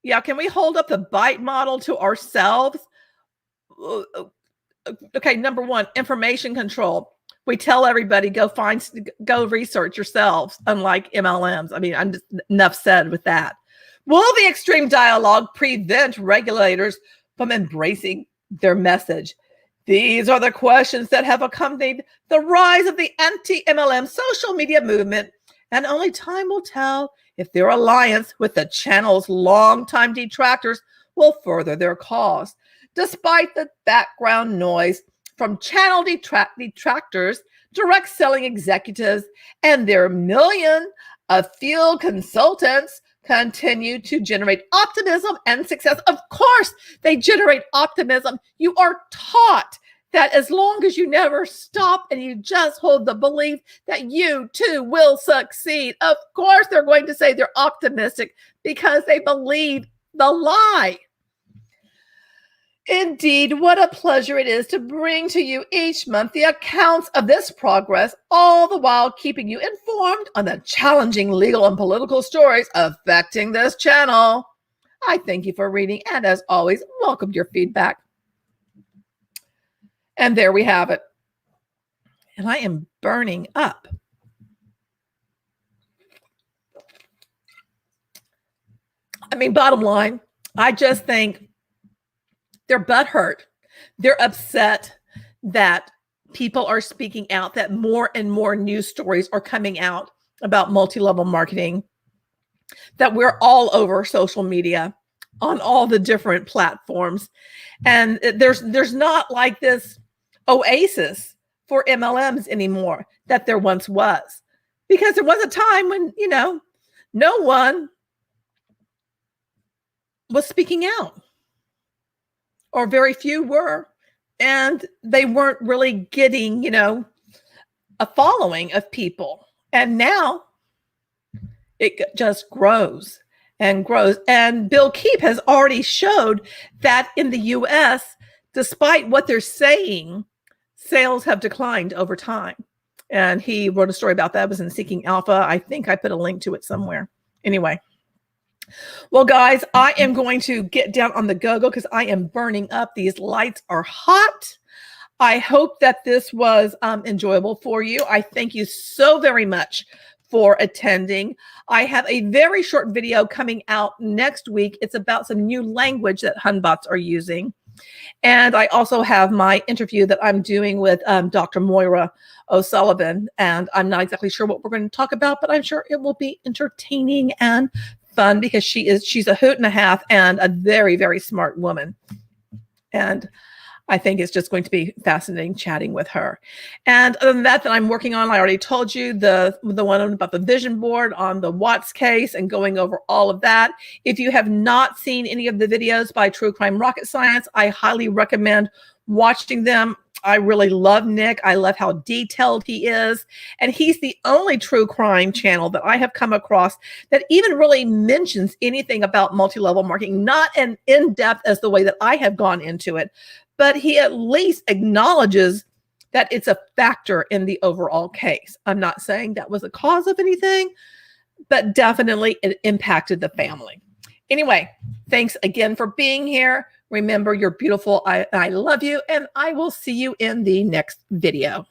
Yeah, can we hold up the bite model to ourselves? Okay, number one, information control. We tell everybody, go research yourselves, unlike MLMs. I mean, I'm just enough said with that. Will the extreme dialogue prevent regulators from embracing their message? These are the questions that have accompanied the rise of the anti-MLM social media movement, and only time will tell if their alliance with the channel's longtime detractors will further their cause. Despite the background noise from channel detractors, direct selling executives, and their million of field consultants continue to generate optimism and success. Of course, they generate optimism. You are taught that as long as you never stop and you just hold the belief that you too will succeed, of course they're going to say they're optimistic because they believe the lie. Indeed, what a pleasure it is to bring to you each month the accounts of this progress, all the while keeping you informed on the challenging legal and political stories affecting this channel. I thank you for reading, and as always, welcome your feedback. And there we have it. And I am burning up. I mean, bottom line, I just think they're butthurt. They're upset that people are speaking out, that more and more news stories are coming out about multi-level marketing, that we're all over social media on all the different platforms. And there's not like this oasis for MLMs anymore that there once was. Because there was a time when, you know, no one was speaking out. Or very few were, and they weren't really getting, you know, a following of people. And now it just grows and grows. And Bill Keep has already showed that in the US, despite what they're saying, sales have declined over time. And he wrote a story about that. It was in Seeking Alpha. I think I put a link to it somewhere. Anyway. Well, guys, I am going to get down on the go-go because I am burning up. These lights are hot. I hope that this was enjoyable for you. I thank you so very much for attending. I have a very short video coming out next week. It's about some new language that Hunbots are using. And I also have my interview that I'm doing with Dr. Moira O'Sullivan. And I'm not exactly sure what we're going to talk about, but I'm sure it will be entertaining and fun because she's a hoot and a half and a very, very smart woman. And I think it's just going to be fascinating chatting with her. And other than that I'm working on, I already told you the one about the vision board on the Watts case and going over all of that. If you have not seen any of the videos by True Crime Rocket Science, I highly recommend watching them. I really love Nick. I love how detailed he is. And he's the only true crime channel that I have come across that even really mentions anything about multi-level marketing, not an in-depth as the way that I have gone into it, but he at least acknowledges that it's a factor in the overall case. I'm not saying that was a cause of anything, but definitely it impacted the family. Anyway, thanks again for being here. Remember, you're beautiful. I love you, and I will see you in the next video.